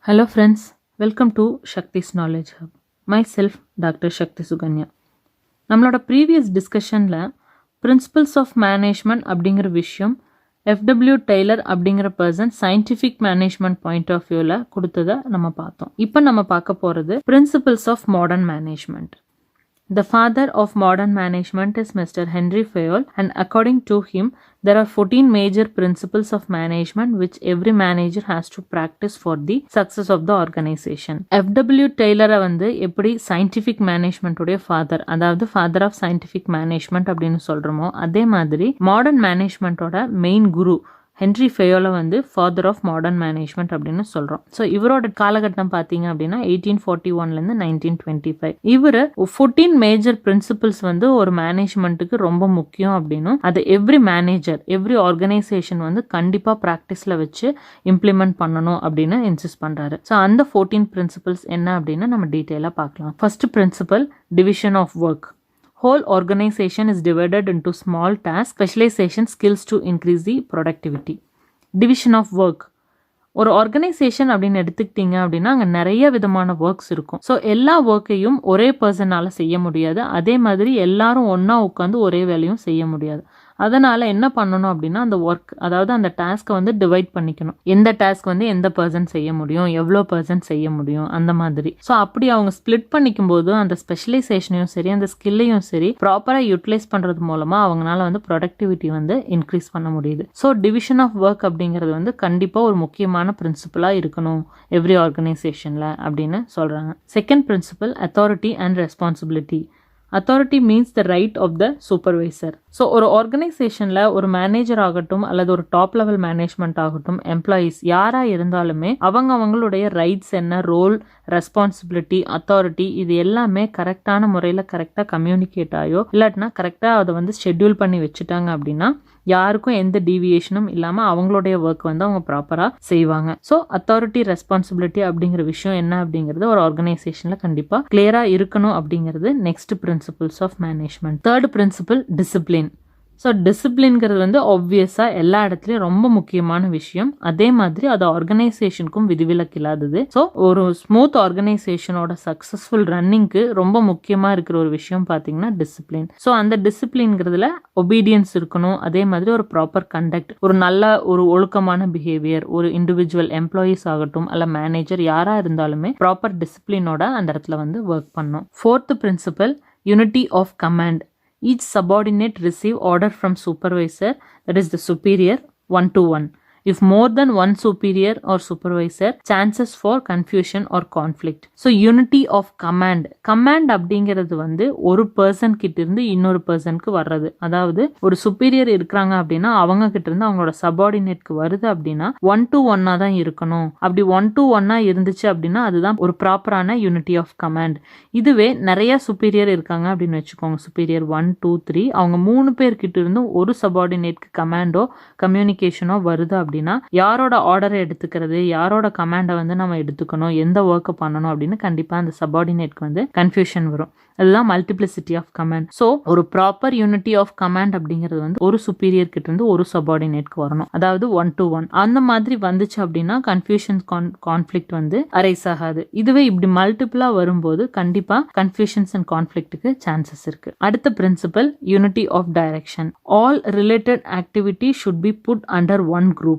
Hello friends, welcome to Shakti's Knowledge Hub. Myself, Dr. Shakti Suganya. நம்மளோட previous டிஸ்கஷனில் principles of management அப்படிங்கிற விஷயம் FW Taylor அப்படிங்கிற person scientific management point of வியூவில் கொடுத்ததை நம்ம பார்த்தோம். இப்போ நம்ம பார்க்க போகிறது principles of modern management. The father of modern management is Mr. Henry Fayol, and according to him, there are 14 major principles of management which every manager has to practice for the success of the organization. F.W. Taylor வந்து எப்படி scientific மேனேஜ்மெண்ட்டுடைய father, அதாவது father of scientific management அப்படின்னு சொல்கிறோமோ அதே மாதிரி modern மேனேஜ்மெண்ட்டோட main குரு Henry ஃபேயோலை வந்து father of modern management அப்படின்னு சொல்கிறோம். ஸோ இவரோட காலகட்டம் பார்த்தீங்க அப்படின்னா 1841 1925. இவர் 14 மேஜர் பிரின்சிபிள்ஸ் வந்து ஒரு மேனேஜ்மெண்ட்டுக்கு ரொம்ப முக்கியம் அப்படின்னும் அது எவ்ரி மேனேஜர் எவ்ரி ஆர்கனைசேஷன் வந்து கண்டிப்பாக ப்ராக்டிஸில் வச்சு இம்ப்ளிமெண்ட் பண்ணணும் அப்படின்னு இன்சிஸ்ட் பண்ணுறாரு. ஸோ அந்த 14 பிரின்சிபிள்ஸ் என்ன அப்படின்னு நம்ம டீட்டெயிலாக பார்க்கலாம். First principle, division of work. Whole organization is divided into small tasks, specialization, skills to increase the productivity. Division of work. ஒரு ஆர்கனைசேஷன் அப்படின்னு எடுத்துக்கிட்டீங்க அப்படின்னா அங்கே நிறைய விதமான ஒர்க்ஸ் இருக்கும். ஸோ எல்லா ஒர்க்கையும் ஒரே பர்சனால் செய்ய முடியாது. அதே மாதிரி எல்லாரும் ஒன்றா உட்காந்து ஒரே வேலையும் செய்ய முடியாது. அதனால் என்ன பண்ணணும் அப்படின்னா அந்த ஒர்க், அதாவது அந்த டாஸ்க்கை வந்து டிவைட் பண்ணிக்கணும். எந்த டாஸ்க் வந்து எந்த பர்சன் செய்ய முடியும், எவ்வளோ பர்சன் செய்ய முடியும், அந்த மாதிரி. ஸோ அப்படி அவங்க ஸ்பிளிட் பண்ணிக்கும் போது அந்த ஸ்பெஷலைசேஷனையும் சரி அந்த ஸ்கில்லையும் சரி ப்ராப்பராக யூட்டிலைஸ் பண்ணுறது மூலமாக அவங்களால வந்து ப்ரொடக்டிவிட்டி வந்து இன்க்ரீஸ் பண்ண முடியுது. ஸோ டிவிஷன் ஆஃப் ஒர்க் அப்படிங்கிறது வந்து கண்டிப்பாக ஒரு முக்கியமான பிரின்சிபலாக இருக்கணும் எவ்ரி ஆர்கனைசேஷனில் அப்படின்னு சொல்கிறாங்க. Second principle, authority and responsibility. Authority means the right of the supervisor. So ஒரு ஆர்கனைசேஷனில் ஒரு மேனேஜர் ஆகட்டும் அல்லது ஒரு டாப் லெவல் மேனேஜ்மெண்ட் ஆகட்டும், எம்ப்ளாயீஸ் யாராக இருந்தாலுமே அவங்களுடைய ரைட்ஸ் என்ன, ரோல், ரெஸ்பான்சிபிலிட்டி, அத்தாரிட்டி இது எல்லாமே கரெக்டான முறையில் கரெக்டாக கம்யூனிகேட் ஆகோ இல்லாட்டினா கரெக்டாக அதை வந்து ஷெட்யூல் பண்ணி வச்சுட்டாங்க அப்படின்னா யாருக்கும் எந்த டீவியேஷனும் இல்லாமல் அவங்களுடைய ஒர்க் வந்து அவங்க ப்ராப்பராக செய்வாங்க. ஸோ அத்தாரிட்டி, ரெஸ்பான்சிபிலிட்டி அப்படிங்கிற விஷயம் என்ன அப்படிங்கிறது ஒரு ஆர்கனைசேஷனில் கண்டிப்பாக கிளியராக இருக்கணும் அப்படிங்கிறது next principles of management. Third principle, discipline. So டிசிப்ளின்ங்கிறது வந்து ஆப்வியஸாக எல்லா இடத்துலையும் ரொம்ப முக்கியமான விஷயம். அதே மாதிரி அது ஆர்கனைசேஷனுக்கும் விதிவிலக்கு இல்லாதது. ஸோ ஒரு ஸ்மூத் ஆர்கனைசேஷனோட சக்ஸஸ்ஃபுல் ரன்னிங்க்கு ரொம்ப முக்கியமாக இருக்கிற ஒரு விஷயம் பார்த்தீங்கன்னா டிசிப்ளின். ஸோ அந்த டிசிப்ளின்ங்கிறதுல ஒபீடியன்ஸ் இருக்கணும். அதே மாதிரி ஒரு ப்ராப்பர் கண்டக்ட், ஒரு நல்ல ஒரு ஒழுக்கமான பிஹேவியர், ஒரு இண்டிவிஜுவல் எம்ப்ளாயீஸ் ஆகட்டும் அல்ல மேனேஜர் யாராக இருந்தாலுமே ப்ராப்பர் டிசிப்ளினோட அந்த இடத்துல வந்து ஒர்க் பண்ணணும். Fourth principle, unity of command. Each subordinate receive order from supervisor, that is the superior, one to one. If more than one superior or supervisor, chances for confusion or conflict. So unity of command. Command அப்படிங்கிறது வந்து ஒரு person கிட்ட இருந்து இன்னொரு பர்சனுக்கு வர்றது. அதாவது ஒரு சுப்பீரியர் இருக்கிறாங்க அப்படின்னா அவங்க கிட்ட இருந்து அவங்களோட சபார்டினேட்க்கு வருது அப்படின்னா 1 to 1 தான் இருக்கணும். அப்படி 1 to 1 இருந்துச்சு அப்படின்னா அதுதான் ஒரு ப்ராப்பரான யூனிட்டி ஆஃப் கமாண்ட். இதுவே நிறைய சுப்பீரியர் இருக்காங்க அப்படின்னு வச்சுக்கோங்க, சுப்பீரியர் 1 2 3, அவங்க 3 பேர்கிட்ட இருந்தும் ஒரு சபார்டினேட்க்கு கமாண்டோ கம்யூனிகேஷனோ வருது அப்படின்னா யாரோட ஆர்டரை எடுத்துக்கிறது, யாரோட கமாண்டை வந்து நம்ம எடுத்துக்கணும், எந்த ஒர்க்கை பண்ணணும் அப்படின்னு கண்டிப்பா அந்த சபார்டினேட்க்கு வந்து கன்ஃபியூஷன் வரும். அதுதான் மல்டிப்ளிசிட்டி ஆஃப் கமாண்ட். ஸோ ஒரு ப்ராப்பர் யூனிட்டி ஆஃப் கமாண்ட் அப்படிங்கிறது வந்து ஒரு சுப்பீரியர் கிட்ட இருந்து ஒரு சபார்டினேட்க்கு வரணும், அதாவது 1 to 1. அந்த மாதிரி வந்துச்சு அப்படின்னா கன்ஃபியூஷன் கான்ஃபிளிக்ட் வந்து அரைஸ் ஆகாது. இதுவே இப்படி மல்டிபிளா வரும்போது கண்டிப்பா கன்ஃபியூஷன்ஸ் அண்ட் கான்ஃபிளிக்ட்டுக்கு சான்சஸ் இருக்கு. அடுத்த principle, unity of direction. All related activity should be put under one group.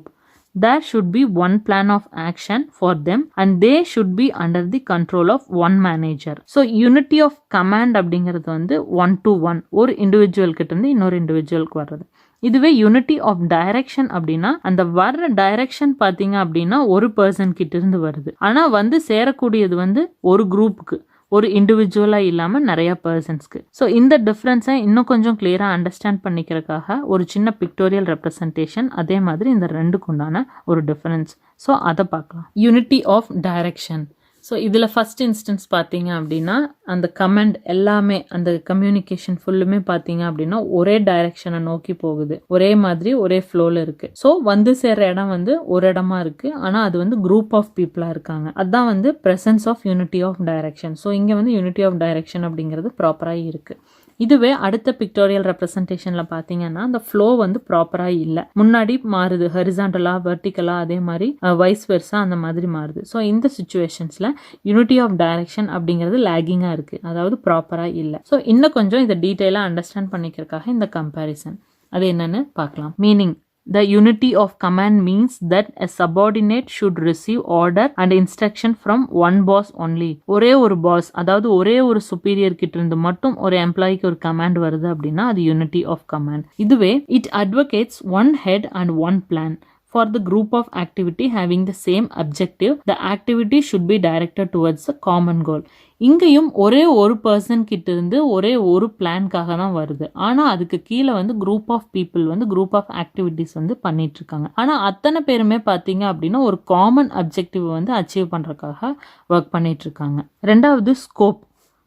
There should be one plan of action for them and they should be under the control of one manager. So unity of command அப்படிங்கிறது வந்து 1 to 1, ஒரு individual கிட்ட இருந்து இன்னொரு இண்டிவிஜுவலுக்கு வர்றது. இதுவே unity of direction அப்படின்னா அந்த வர்ற டைரக்ஷன் பார்த்தீங்க அப்படின்னா ஒரு பர்சன் கிட்ட இருந்து வருது, ஆனால் வந்து சேரக்கூடியது வந்து ஒரு குரூப்புக்கு, ஒரு இண்டிவிஜுவலாக இல்லாமல் நிறைய பர்சன்ஸ்க்கு. ஸோ இந்த டிஃப்ரென்ஸை இன்னும் கொஞ்சம் கிளியராக அண்டர்ஸ்டாண்ட் பண்ணிக்கிறதுக்காக ஒரு சின்ன பிக்டோரியல் ரெப்ரசன்டேஷன், அதே மாதிரி இந்த ரெண்டுக்கு உண்டான ஒரு டிஃப்ரென்ஸ். ஸோ அதை பார்க்கலாம். Unity of direction. ஸோ இதில் ஃபர்ஸ்ட் இன்ஸ்டன்ஸ் பார்த்தீங்க அப்படின்னா அந்த கமெண்ட் எல்லாமே அந்த கம்யூனிகேஷன் ஃபுல்லுமே பார்த்தீங்க அப்படின்னா ஒரே டைரக்ஷனை நோக்கி போகுது, ஒரே மாதிரி ஒரே ஃப்ளோவில் இருக்குது. ஸோ வந்து சேர்ற இடம் வந்து ஒரு இடமா இருக்குது, ஆனால் அது வந்து குரூப் ஆஃப் பீப்புளாக இருக்காங்க. அதுதான் வந்து presence of unity of direction. So இங்கே வந்து யூனிட்டி ஆஃப் டைரக்ஷன் அப்படிங்கிறது ப்ராப்பராக இருக்குது. இதுவே அடுத்த பிக்டோரியல் ரெப்ரசன்டேஷன்ல பாத்தீங்கன்னா அந்த ஃப்ளோ வந்து ப்ராப்பரா இல்ல, முன்னாடி மாறுது ஹரிசாண்டலா வெர்டிகலா, அதே மாதிரி வைஸ் வெர்சா அந்த மாதிரி மாறுது. ஸோ இந்த சிச்சுவேஷன்ஸ்ல யூனிட்டி ஆஃப் டைரக்ஷன் அப்படிங்கிறது லேகிங்கா இருக்கு, அதாவது ப்ராப்பரா இல்ல. ஸோ இன்னும் கொஞ்சம் இதை டீட்டெயிலா அண்டர்ஸ்டாண்ட் பண்ணிக்கிறதுக்காக இந்த கம்பேரிசன் அது என்னன்னு பார்க்கலாம். Meaning: The unity of command means that a subordinate should receive order and instruction from one boss only. ஒரே ஒரு பாஸ், அதாவது ஒரே ஒரு சுப்பீரியர் கிட்ட இருந்து மட்டும் ஒரு எம்ப்ளாய்க்கு ஒரு கமாண்ட் வருது அப்படின்னா அது யூனிட்டி ஆஃப் கமாண்ட். இதுவே it advocates one head and one plan. For the group of activity having the same objective, the activity should be directed towards a common goal. இங்கேயும் ஒரே ஒரு பர்சன் கிட்ட இருந்து ஒரே ஒரு பிளான்காக தான் வருது. ஆனா அதுக்கு கீழே வந்து குரூப் ஆஃப் பீப்புள் வந்து குரூப் ஆஃப் ஆக்டிவிட்டிஸ் வந்து பண்ணிட்டு இருக்காங்க. ஆனா அத்தனை பேருமே பாத்தீங்க அப்படின்னா ஒரு காமன் அப்ஜெக்டிவ் வந்து அச்சீவ் பண்றதுக்காக ஒர்க் பண்ணிட்டு இருக்காங்க. ரெண்டாவது scope.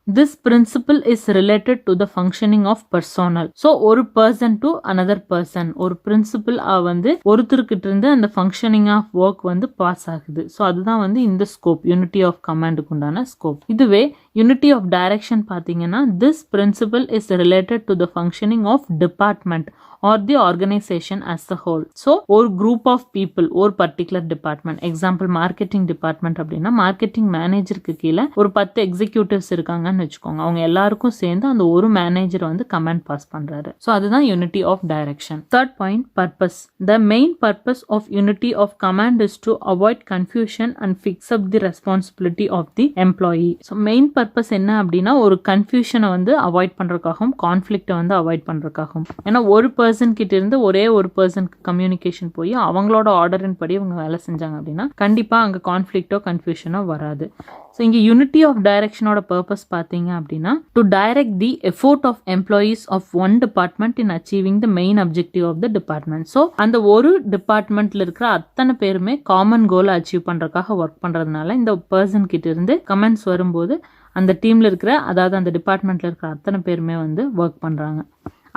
This principle is related to the functioning of personnel. So ஒரு person to another person, ஒரு principle வந்து ஒருத்தருக்கிட்ட இருந்து அந்த functioning of work வந்து பாஸ் ஆகுது. ஸோ அதுதான் வந்து இந்த ஸ்கோப், யூனிட்டி ஆஃப் கமாண்டுக்கு உண்டான ஸ்கோப். இதுவே யூனிட்டி ஆஃப் டைரக்ஷன் பார்த்தீங்கன்னா this principle is related to the functioning of department or the organization as a whole. So ஒரு group of people, ஒரு particular department, example marketing department அப்படின்னா marketing மேனேஜருக்கு கீழே ஒரு 10 executives இருக்காங்கன்னு வச்சுக்கோங்க. அவங்க எல்லாருக்கும் சேர்ந்து அந்த ஒரு மேனேஜர் வந்து கமாண்ட் பாஸ் பண்றாரு. ஸோ அதுதான் unity of direction. Third point, purpose. The main purpose of unity of command is to avoid confusion and fix up the responsibility of the employee. So main purpose என்ன அப்படின்னா ஒரு கன்ஃபியூஷனை வந்து avoid பண்றதுக்காகவும் கான்ஃபிளிக்டை வந்து avoid பண்றதுக்காகவும். ஏன்னா ஒரு person கிட்ட இருந்து ஒரே ஒரு பர்சனுக்கு கம்யூனிகேஷன் போய் அவங்களோட ஆர்டரின் படி அவங்க வேலை செஞ்சாங்க அப்படின்னா கண்டிப்பா அங்க கான்ஃபிளிக்டோ கன்ஃபியூஷனோ வராது. ஸோ இங்கே யூனிட்டி ஆஃப் டைரக்ஷனோட பர்பஸ் பார்த்தீங்க அப்படின்னா to direct the effort of employees of one department in achieving the main objective of the department. So அந்த ஒரு டிபார்ட்மெண்ட்ல இருக்கிற அத்தனை பேருமே காமன் கோலை அச்சீவ் பண்றதுக்காக ஒர்க் பண்றதுனால இந்த பர்சன் கிட்ட இருந்து கமெண்ட்ஸ் வரும்போது அந்த டீம்ல இருக்கிற, அதாவது அந்த டிபார்ட்மெண்ட்ல இருக்கிற அத்தனை பேருமே வந்து ஒர்க் பண்றாங்க.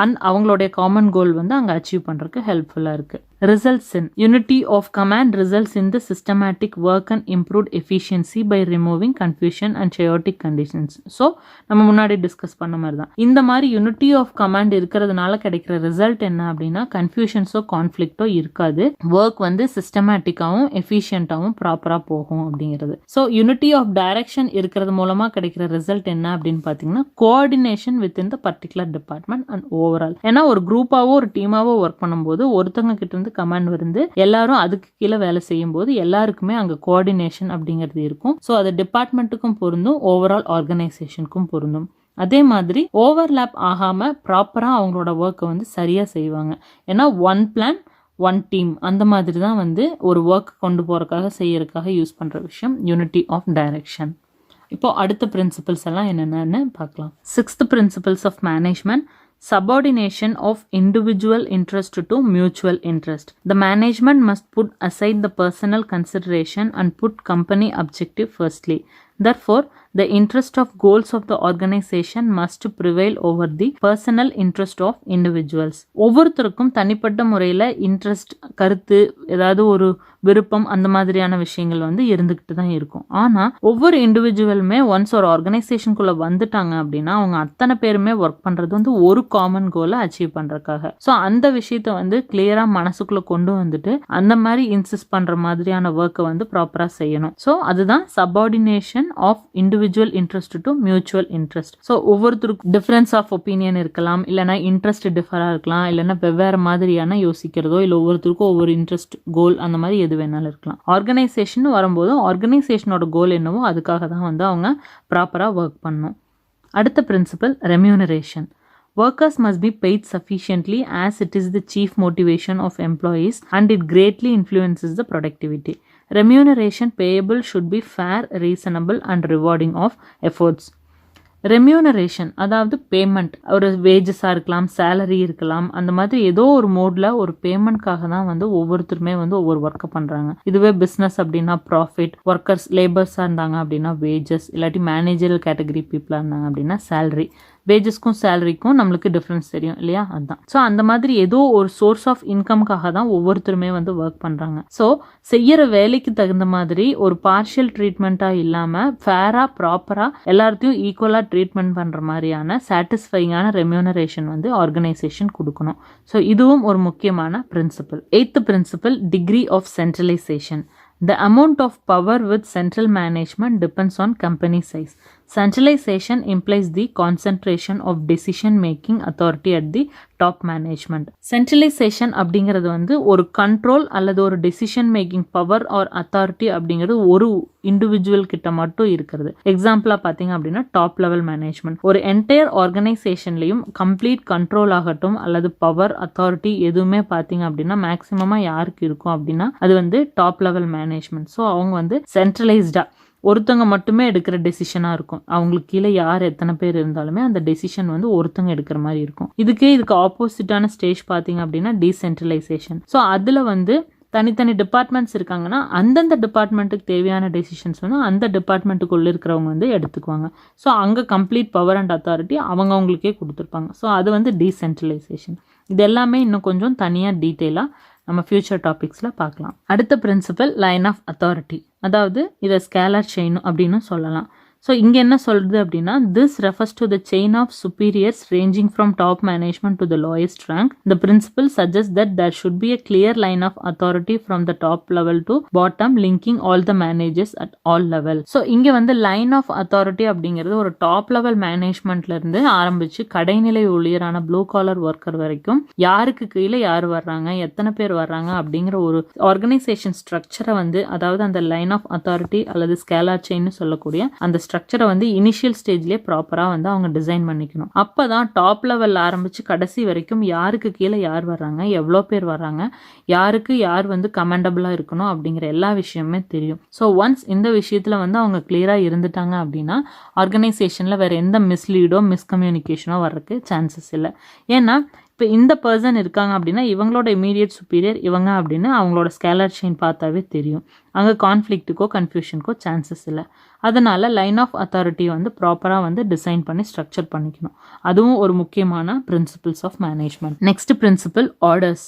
அண்ட் அவங்களுடைய காமன் கோல் வந்து அங்கே அச்சீவ் பண்ணுறதுக்கு ஹெல்ப்ஃபுல்லாக இருக்குது. Results in unity of command results in the systematic work and improved efficiency by removing confusion and chaotic conditions. So நம்ம முன்னாடி டிஸ்கஸ் பண்ண மாதிரி தான் இந்த மாதிரி யூனிட்டி ஆஃப் கமாண்ட் இருக்கிறதுனால கிடைக்கிற ரிசல்ட் என்ன அப்படின்னா கன்ஃபியூஷன்ஸோ கான்ஃபிளிக்டோ இருக்காது, ஒர்க் வந்து சிஸ்டமேட்டிக்காகவும் எஃபிஷியன்ட்டாகவும் ப்ராப்பராக போகும் அப்படிங்கிறது. ஸோ யூனிட்டி ஆஃப் டைரக்ஷன் இருக்கிறது மூலமாக கிடைக்கிற ரிசல்ட் என்ன அப்படின்னு பார்த்தீங்கன்னா coordination with in the particular department and overall. ஏன்னா ஒரு குரூப்பாவோ ஒரு டீமாவோ ஒர்க் பண்ணும்போது ஒருத்தவங்க கிட்ட இருந்து கமாண்ட் வந்து எல்லாரும் அதுக்கு கீழே வேலை செய்யும் போது எல்லாருக்குமே அங்க கோஆர்டினேஷன் அப்படிங்கிறது இருக்கும். ஸோ அது டிபார்ட்மெண்ட்டுக்கும் பொருந்தும், ஓவரால் ஆர்கனைசேஷனுக்கும் பொருந்தும். அதே மாதிரி ஓவர்லேப் ஆகாம ப்ராப்பரா அவங்களோட ஒர்க்கை வந்து சரியா செய்வாங்க. ஏன்னா ஒன் பிளான் ஒன் டீம் அந்த மாதிரி தான் வந்து ஒரு ஒர்க் கொண்டு போறதுக்காக செய்யறதுக்காக யூஸ் பண்ற விஷயம் யூனிட்டி ஆஃப் டைரக்ஷன். இப்போ அடுத்த பிரின்சிபல்ஸ் எல்லாம் என்னென்னு பார்க்கலாம். 6th principles of management. Subordination of individual interest to mutual interest. The management must put aside the personal consideration and put company objective firstly. Therefore, the interest of goals of the organization must prevail over the personal interest of individuals. ஒவ்வொருத்தருக்கும் தனிப்பட்ட முறையில் interest, கருத்து, ஏதாவது ஒரு விருப்பம் அந்த மாதிரியான விஷயங்கள் வந்து இருந்துகிட்டு தான் இருக்கும். ஆனால் ஒவ்வொரு இண்டிவிஜுவலுமே ஒன்ஸ் ஒரு ஆர்கனைசேஷனுக்குள்ள வந்துட்டாங்க அப்படின்னா அவங்க அத்தனை பேருமே ஒர்க் பண்றது வந்து ஒரு காமன் கோலை அச்சீவ் பண்றதுக்காக. ஸோ அந்த விஷயத்த வந்து கிளியரா மனசுக்குள்ள கொண்டு வந்துட்டு அந்த மாதிரி இன்சிஸ்ட் பண்ற மாதிரியான ஒர்க்கை வந்து ப்ராப்பரா செய்யணும். ஸோ அதுதான் subordination of individual interest to mutual interest. So ஒவ்வொருத்தருக்கும் டிஃபரன்ஸ் ஆஃப் ஒப்பீனியன் இருக்கலாம், இல்லைனா இன்ட்ரெஸ்ட் டிஃபரா இருக்கலாம், இல்லைன்னா வெவ்வேறு மாதிரியான யோசிக்கிறதோ, இல்லை ஒவ்வொருத்தருக்கும் ஒவ்வொரு இன்ட்ரெஸ்ட் கோல் அந்த மாதிரி எது வேணாலும் இருக்கலாம். ஆர்கனைசேஷன் வரும்போது ஆர்கனைசேஷனோட கோல் என்னவோ அதுக்காக தான் வந்து அவங்க ப்ராப்பரா ஒர்க் பண்ணணும். அடுத்த principle remuneration. Workers must be paid sufficiently as it is the chief motivation of employees and it greatly influences the productivity. Remuneration payable should be fair, reasonable and rewarding of efforts. Remuneration அதாவது payment, ஒரு வேஜஸாக இருக்கலாம், salary இருக்கலாம், அந்த மாதிரி ஏதோ ஒரு மோடில் ஒரு பேமெண்ட்காக தான் வந்து ஒவ்வொருத்தருமே வந்து ஒவ்வொரு ஒர்க்கை பண்ணுறாங்க. இதுவே பிஸ்னஸ் அப்படின்னா ப்ராஃபிட், ஒர்க்கர்ஸ் லேபர்ஸாக இருந்தாங்க அப்படின்னா வேஜஸ், இல்லாட்டி மேனேஜரல் கேட்டகரி பீப்புளாக இருந்தாங்க அப்படின்னா சேலரி. வேஜஸ்க்கும் சேலரிக்கும் நம்மளுக்கு டிஃப்ரென்ஸ் தெரியும் இல்லையா, அதுதான். ஸோ அந்த மாதிரி ஏதோ ஒரு சோர்ஸ் ஆஃப் இன்கம்காக தான் ஒவ்வொருத்தருமே வந்து ஒர்க் பண்ணுறாங்க. ஸோ செய்யற வேலைக்கு தகுந்த மாதிரி ஒரு பார்ஷியல் ட்ரீட்மெண்ட்டாக இல்லாமல் ஃபேராக ப்ராப்பராக எல்லாத்தையும் ஈக்குவலாக ட்ரீட்மெண்ட் பண்ணுற மாதிரியான சாட்டிஸ்ஃபைங்கான ரெம்யூனரேஷன் வந்து ஆர்கனைசேஷன் கொடுக்கணும். ஸோ இதுவும் ஒரு முக்கியமான principle. 8th principle, degree of centralisation. The amount of power with central management depends on company size. Centralization implies the concentration of decision making authority at the top management. Centralization அப்படிங்கிறது வந்து ஒரு control அல்லது ஒரு decision making power or authority அப்படிங்கிறது ஒரு individual கிட்ட மட்டும் இருக்கிறது. எக்ஸாம்பிளா பார்த்தீங்க அப்படின்னா டாப் லெவல் மேனேஜ்மெண்ட். ஒரு என்டையர் ஆர்கனைசேஷன்லையும் கம்ப்ளீட் கண்ட்ரோல் ஆகட்டும் அல்லது பவர் அத்தாரிட்டி எதுவுமே பார்த்தீங்க அப்படின்னா மேக்சிமமாக யாருக்கு இருக்கும் அப்படின்னா அது வந்து டாப் லெவல் மேனேஜ்மெண்ட். ஸோ அவங்க வந்து சென்ட்ரலைஸ்டா ஒருத்தங்க மட்டுமே எடுக்கிற டெசிஷனாக இருக்கும். அவங்களுக்கு கீழே யார் எத்தனை பேர் இருந்தாலுமே அந்த டெசிஷன் வந்து ஒருத்தங்க எடுக்கிற மாதிரி இருக்கும். இதுக்கு ஆப்போசிட்டான ஸ்டேஜ் பார்த்தீங்க அப்படின்னா டீசென்ட்ரலைசேஷன். ஸோ அதில் வந்து தனித்தனி டிபார்ட்மெண்ட்ஸ் இருக்காங்கன்னா அந்தந்த டிபார்ட்மெண்ட்டுக்கு தேவையான டெசிஷன்ஸ் வந்து அந்த டிபார்ட்மெண்ட்டுக்குள்ளே இருக்கிறவங்க வந்து எடுத்துக்குவாங்க. ஸோ அங்கே கம்ப்ளீட் பவர் அண்ட் அத்தாரிட்டி அவங்களுக்கே கொடுத்துருப்பாங்க. ஸோ அது வந்து டீசென்ட்ரலைசேஷன். இது எல்லாமே இன்னும் கொஞ்சம் தனியாக டீட்டெயிலாக நம்ம ஃபியூச்சர் டாபிக்ஸில் பார்க்கலாம். அடுத்த பிரின்சிபல், லைன் ஆஃப் அத்தாரிட்டி. அதாவது இதை ஸ்கேலர் செயின் அப்படின்னு சொல்லலாம். ஸோ இங்கே என்ன சொல்கிறது அப்படின்னா, this refers to the chain of superiors ranging from top management to the lowest rank. The principle suggest that there should be a clear line of authority from the top level to bottom linking all the managers at all level. So இங்கே வந்து line of authority அப்படிங்கிறது ஒரு top level மேனேஜ்மெண்ட்லேருந்து ஆரம்பித்து கடைநிலை ஊழியரான blue collar worker வரைக்கும் யாருக்கு கீழே யார் வர்றாங்க, எத்தனை பேர் வர்றாங்க அப்படிங்கிற ஒரு ஆர்கனைசேஷன் ஸ்ட்ரக்சரை வந்து, அதாவது அந்த லைன் ஆஃப் அத்தாரிட்டி அல்லது ஸ்கேலர் செயின்னு சொல்லக்கூடிய அந்த ஸ்ட்ரக்சரை வந்து இனிஷியல் ஸ்டேஜ்லேயே ப்ராப்பராக வந்து அவங்க டிசைன் பண்ணிக்கணும். அப்போ தான் டாப் லெவல் ஆரம்பித்து கடைசி வரைக்கும் யாருக்கு கீழே யார் வர்றாங்க, எவ்வளோ பேர் வர்றாங்க, யாருக்கு யார் வந்து கமெண்டபிளாக இருக்கணும் அப்படிங்கிற எல்லா விஷயமே தெரியும். ஸோ ஒன்ஸ் இந்த விஷயத்தில் வந்து அவங்க கிளியராக இருந்துட்டாங்க அப்படின்னா ஆர்கனைசேஷனில் வேறு எந்த மிஸ்லீடோ மிஸ்கம்யூனிகேஷனோ வர்றதுக்கு சான்சஸ் இல்லை. ஏன்னா இப்போ இந்த பர்சன் இருக்காங்க அப்படின்னா இவங்களோட இமீடியட் சுப்பீரியர் இவங்க அப்படின்னு அவங்களோட ஸ்கேலர் செயின் பார்த்தாவே தெரியும். அங்கே கான்ஃப்ளிக்ட்டுக்கோ கன்ஃபியூஷனுக்கோ சான்சஸ் இல்லை. அதனால லைன் ஆஃப் அத்தாரிட்டி வந்து ப்ராப்பராக வந்து டிசைன் பண்ணி ஸ்ட்ரக்சர் பண்ணிக்கணும். அதுவும் ஒரு முக்கியமான principles of management. Next principle, orders.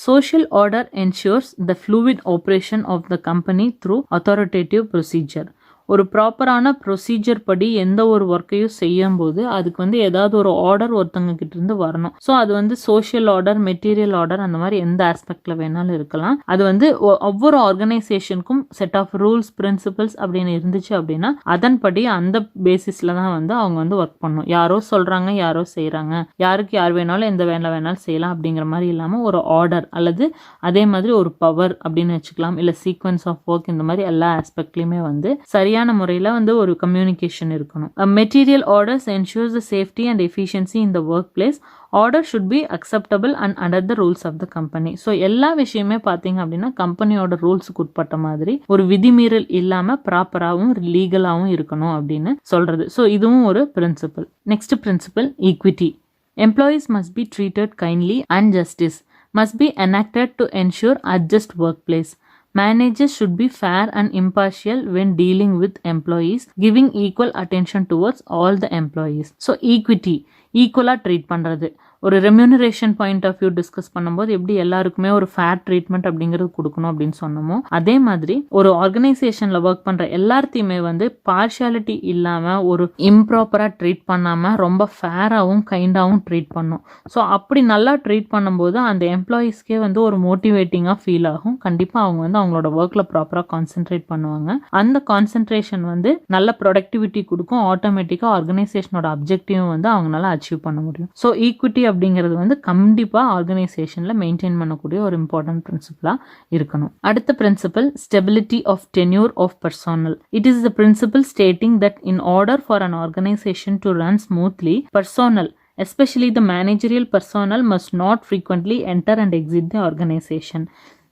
Social order ensures the fluid operation of the company through authoritative procedure. ஒரு ப்ராப்பரான ப்ரொசீஜர் படி எந்த ஒரு ஒர்க்கையும் செய்யும் போது அதுக்கு வந்து ஏதாவது ஒரு ஆர்டர் ஒருத்தங்க கிட்ட இருந்து வரணும். ஸோ அது வந்து சோஷியல் ஆர்டர், மெட்டீரியல் ஆர்டர், அந்த மாதிரி எந்த ஆஸ்பெக்ட்ல வேணாலும் இருக்கலாம். அது வந்து ஒவ்வொரு ஆர்கனைசேஷனுக்கும் செட் ஆஃப் ரூல்ஸ் பிரின்சிபல்ஸ் அப்படின்னு இருந்துச்சு அப்படின்னா அதன்படி அந்த பேசிஸ்ல தான் வந்து அவங்க வந்து ஒர்க் பண்ணணும். யாரோ சொல்றாங்க, யாரோ செய்யறாங்க, யாருக்கு யார் வேணாலும் எந்த வேலை வேணாலும் செய்யலாம் அப்படிங்கிற மாதிரி இல்லாமல் ஒரு ஆர்டர் அல்லது அதே மாதிரி ஒரு பவர் அப்படின்னு வச்சுக்கலாம், இல்லை சீக்வன்ஸ் ஆஃப் ஒர்க், இந்த மாதிரி எல்லா ஆஸ்பெக்ட்லயுமே வந்து சரியான முறையில் வந்து ஒரு கம்யூனிகேஷன் இருக்கணும். Material orders ensures the safety and efficiency in the workplace. Order should be acceptable and under the rules of the company. So எல்லா விஷயமே பார்த்தீங்க அப்படின்னா கம்பெனியோட ரூல்ஸுக்கு உட்பட்ட மாதிரி ஒரு விதிமீறல் இல்லாமல் ப்ராப்பராகவும் லீகலாகவும் இருக்கணும் அப்படின்னு சொல்றது. ஸோ இதுவும் ஒரு principle. Next principle, equity. Employees must be treated kindly and justice must be enacted to ensure a just workplace. Managers should be fair and impartial when dealing with employees, giving equal attention towards all the employees. So equity, ஈக்குவலாக treat பண்ணுறது. ஒரு remuneration point of view discuss பண்ணும்போது எப்படி எல்லாருக்குமே ஒரு fair treatment அப்படிங்கிறது கொடுக்கணும் அப்படின்னு சொன்னோமோ அதே மாதிரி ஒரு ஆர்கனைசேஷனில் ஒர்க் பண்ணுற எல்லாத்தையுமே வந்து பார்ஷியாலிட்டி இல்லாமல் ஒரு இம்ப்ராப்பராக ட்ரீட் பண்ணாமல் ரொம்ப ஃபேராகவும் கைண்டாகவும் ட்ரீட் பண்ணும். ஸோ அப்படி நல்லா ட்ரீட் பண்ணும்போது அந்த எம்ப்ளாயீஸ்க்கே வந்து ஒரு மோட்டிவேட்டிங்காக ஃபீல் ஆகும். கண்டிப்பாக அவங்க வந்து அவங்களோட ஒர்க்கில் ப்ராப்பராக கான்சென்ட்ரேட் பண்ணுவாங்க. அந்த கான்சென்ட்ரேஷன் வந்து நல்ல ப்ரொடக்டிவிட்டி கொடுக்கும். ஆட்டோமேட்டிக்காக ஆர்கனைசேஷனோட அப்ஜெக்டிவும் வந்து அவங்களால அச்சீவ் பண்ண முடியும். ஸோ ஈக்விட்டி அப்படிங்கிறது வந்து கண்டிப்பாக ஆர்கனைசேஷனில் மெயின்டைன் பண்ணக்கூடிய ஒரு இம்பார்ட்டன்ட் பிரின்சிபலாக இருக்கணும். அடுத்த principle, stability of tenure of personnel. It is the principle stating that in order for an organisation to run smoothly, personnel especially the managerial personnel must not frequently enter and exit the organization.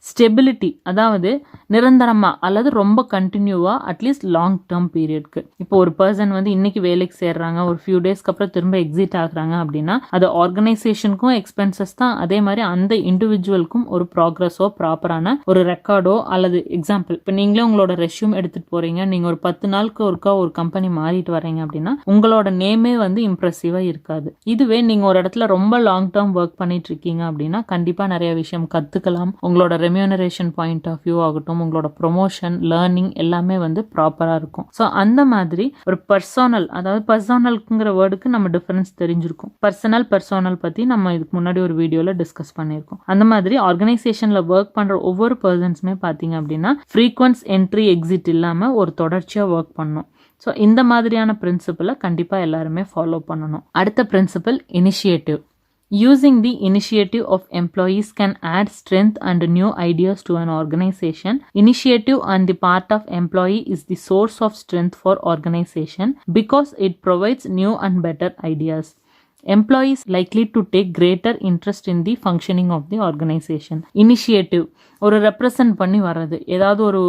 Stability, அதாவது நிரந்தரமாக அல்லது ரொம்ப கண்டினியூவாக at least long term பீரியட்க்கு. இப்போ ஒரு person வந்து இன்னைக்கு வேலைக்கு சேர்றாங்க, ஒரு ஃபியூ டேஸ்க்கு அப்புறம் திரும்ப எக்ஸிட் ஆகுறாங்க அப்படின்னா அது ஆர்கனைசேஷனுக்கும் எக்ஸ்பென்சஸ் தான், அதே மாதிரி அந்த இண்டிவிஜுவலுக்கும் ஒரு ப்ராக்ரஸோ ப்ராப்பரான ஒரு ரெக்கார்டோ அல்லது எக்ஸாம்பிள் இப்போ நீங்களே உங்களோட ரெஷ்யூம் எடுத்துகிட்டு போகிறீங்க, நீங்கள் ஒரு 10 நாளுக்கு ஒருக்கா ஒரு கம்பெனி மாறிட்டு வரீங்க அப்படின்னா உங்களோட நேமே வந்து இம்ப்ரெசிவாக இருக்காது. இதுவே நீங்கள் ஒரு இடத்துல ரொம்ப லாங் டேர்ம் ஒர்க் பண்ணிட்டு இருக்கீங்க அப்படின்னா கண்டிப்பாக நிறைய விஷயம் கற்றுக்கலாம். உங்களோட ரெம்யூனரேஷன் பாயிண்ட் ஆஃப் வியூ ஆகட்டும், உங்களோட ப்ரொமோஷன், லேர்னிங் எல்லாமே வந்து ப்ராப்பராக இருக்கும். ஸோ அந்த மாதிரி ஒரு பர்சனல், அதாவது பர்சனல்ங்கிற வேர்டுக்கு நம்ம டிஃபரன்ஸ் தெரிஞ்சிருக்கும். பர்சனல் பற்றி நம்ம இதுக்கு முன்னாடி ஒரு வீடியோவில் டிஸ்கஸ் பண்ணியிருக்கோம். அந்த மாதிரி ஆர்கனைசேஷனில் ஒர்க் பண்ணுற ஒவ்வொரு பர்சன்ஸுமே பார்த்தீங்க அப்படின்னா ஃப்ரீக்வன்ஸ் என்ட்ரி எக்ஸிட் இல்லாமல் ஒரு தொடர்ச்சியாக ஒர்க் பண்ணணும். ஸோ இந்த மாதிரியான பிரின்சிபலை கண்டிப்பாக எல்லாருமே ஃபாலோ பண்ணணும். அடுத்த principle initiative. Using the initiative of employees can add strength and new ideas to an organization. Initiative on the part of employee is the source of strength for organization because it provides new and better ideas. Employees likely to take greater interest in the functioning of the organization. Initiative ஒரு represent பண்ணி வர்றது, ஏதாவது ஒரு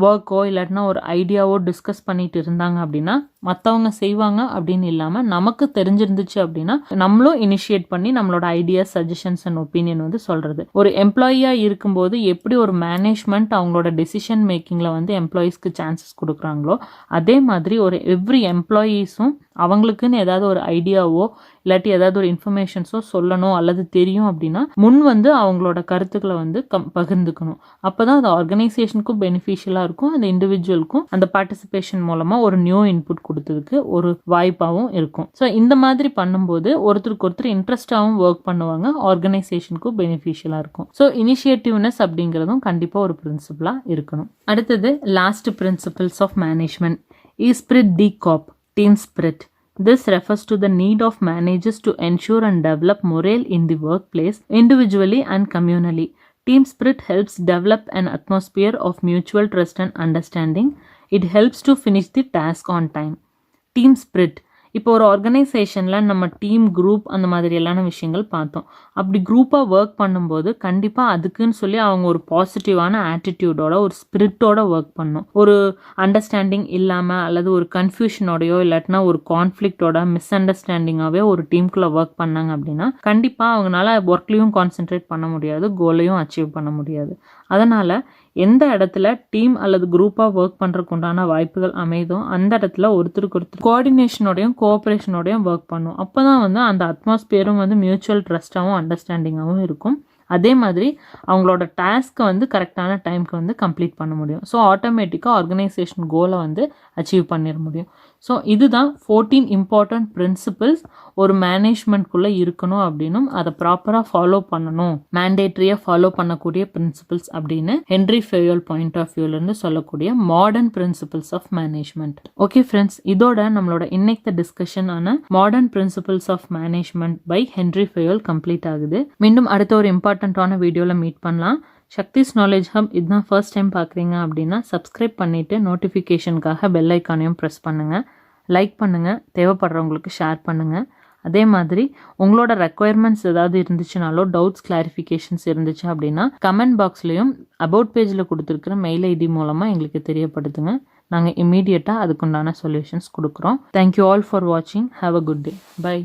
ஒர்க்கோ இல்லாட்டினா ஒரு ஐடியாவோ discuss பண்ணிட்டு இருந்தாங்க அப்படின்னா மற்றவங்க செய்வாங்க அப்படின்னு இல்லாமல் நமக்கு தெரிஞ்சிருந்துச்சு அப்படின்னா நம்மளும் இனிஷியேட் பண்ணி நம்மளோட ஐடியாஸ், சஜஷன்ஸ் அண்ட் ஒப்பீனியன் வந்து சொல்கிறது. ஒரு எம்ப்ளாயியாக இருக்கும்போது எப்படி ஒரு மேனேஜ்மெண்ட் அவங்களோட டெசிஷன் மேக்கிங்கில் வந்து எம்ப்ளாயீஸ்க்கு சான்சஸ் கொடுக்குறாங்களோ அதே மாதிரி ஒரு எவ்ரி எம்ப்ளாயீஸும் அவங்களுக்குன்னு ஏதாவது ஒரு ஐடியாவோ இல்லாட்டி ஏதாவது ஒரு இன்ஃபர்மேஷன்ஸோ சொல்லணும் அல்லது தெரியும் அப்படின்னா முன் வந்து அவங்களோட கருத்துக்களை வந்து பகிர்ந்துக்கணும். அப்போதான் அது ஆர்கனைசேஷனுக்கும் பெனிஃபிஷியலாக இருக்கும், அந்த இண்டிவிஜுவலுக்கும் அந்த பார்ட்டிசிபேஷன் மூலமாக ஒரு நியூ இன்புட் கொடுத்ததுக்கு ஒரு வாய்ப்பாகவும் இருக்கும். ஸோ இந்த மாதிரி பண்ணும்போது ஒருத்தருக்கு ஒருத்தர் இன்ட்ரெஸ்டாகவும் ஒர்க் பண்ணுவாங்க, ஆர்கனைசேஷனுக்கும் பெனிஃபிஷியலாக இருக்கும். ஸோ இனிஷியேட்டிவ்னஸ் அப்படிங்கிறதும் கண்டிப்பாக ஒரு பிரின்சிபலாக இருக்கணும். அடுத்தது last principles of management. Esprit de corps, team spirit. This refers to the need of managers to ensure and develop morale in the workplace, individually and communally. Team spirit helps develop an atmosphere of mutual trust and understanding. It helps to finish the task on time. Team spirit. இப்போ ஒரு ஆர்கனைசேஷனில் நம்ம team, group அந்த மாதிரி எல்லான விஷயங்கள் பார்த்தோம். அப்படி குரூப்பாக work பண்ணும்போது கண்டிப்பாக அதுக்குன்னு சொல்லி அவங்க ஒரு பாசிட்டிவான ஆட்டிடியூடோட, ஒரு ஸ்பிரிட்டோட ஒர்க் பண்ணணும். ஒரு அண்டர்ஸ்டாண்டிங் இல்லாமல் அல்லது ஒரு கன்ஃபியூஷனோடையோ இல்லாட்டினா ஒரு கான்ஃப்ளிக்டோட, மிஸ் அண்டர்ஸ்டாண்டிங்காகவே ஒரு டீமுக்குள்ளே ஒர்க் பண்ணாங்க அப்படின்னா கண்டிப்பாக அவங்களால ஒர்க்லேயும் கான்சென்ட்ரேட் பண்ண முடியாது, கோலையும் அச்சீவ் பண்ண முடியாது. அதனால் எந்த இடத்துல டீம் அல்லது குரூப்பாக ஒர்க் பண்ணுறதுக்கு உண்டான வாய்ப்புகள் அமைதோ அந்த இடத்துல ஒருத்தருக்கு ஒருத்தர் கோஆர்டினேஷனோடையும் கோஆப்ரேஷனோடையும் ஒர்க் பண்ணும். அப்போ தான் வந்து அந்த அட்மாஸ்பியரும் வந்து மியூச்சுவல் ட்ரஸ்ட்டாகவும் அண்டர்ஸ்டாண்டிங்காகவும் இருக்கும். அதே மாதிரி அவங்களோட டாஸ்க்கை வந்து கரெக்டான டைமுக்கு வந்து கம்ப்ளீட் பண்ண முடியும். ஸோ ஆட்டோமேட்டிக்காக ஆர்கனைசேஷன் கோலை வந்து அச்சீவ் பண்ணிட முடியும். ஸோ இதுதான் 14 இம்பார்ட்டன்ட் பிரின்சிபிள்ஸ் ஒரு மேனேஜ்மெண்ட்குள்ளே இருக்கணும் அப்படின்னும் அதை ப்ராப்பராக ஃபாலோ பண்ணணும், மேண்டேட்ரியாக ஃபாலோ பண்ணக்கூடிய பிரின்சிபிள்ஸ் அப்படின்னு ஹென்ரி ஃபெயோல் பாயிண்ட் ஆஃப் வியூலேருந்து சொல்லக்கூடிய modern principles of management. Okay friends, இதோட நம்மளோட இன்னைக்கு டிஸ்கஷன் ஆன modern principles of management by Henri Fayol complete ஆகுது. மீண்டும் அடுத்த ஒரு இம்பார்ட்டண்ட்டான வீடியோவில் மீட் பண்ணலாம். சக்திஸ் நாலேஜ் ஹப் இதுதான் ஃபர்ஸ்ட் டைம் பார்க்குறீங்க அப்படின்னா சப்ஸ்கிரைப் பண்ணிவிட்டு நோட்டிஃபிகேஷனுக்காக பெல் ஐக்கானையும் ப்ரெஸ் பண்ணுங்கள், லைக் பண்ணுங்கள், தேவைப்படுறவங்களுக்கு ஷேர் பண்ணுங்கள். அதே மாதிரி உங்களோட ரெக்குயர்மெண்ட்ஸ் ஏதாவது இருந்துச்சுனாலோ, டவுட்ஸ், கிளாரிஃபிகேஷன்ஸ் இருந்துச்சு அப்படின்னா கமெண்ட் பாக்ஸ்லேயும் அபவுட் பேஜில் கொடுத்துருக்குற மெயில் ஐடி மூலமாக எங்களுக்கு தெரியப்படுத்துங்க. நாங்கள் இம்மீடியட்டாக அதுக்குண்டான சொல்யூஷன்ஸ் கொடுக்குறோம். தேங்க்யூ ஆல் ஃபார் வாட்சிங். Have a good day. By.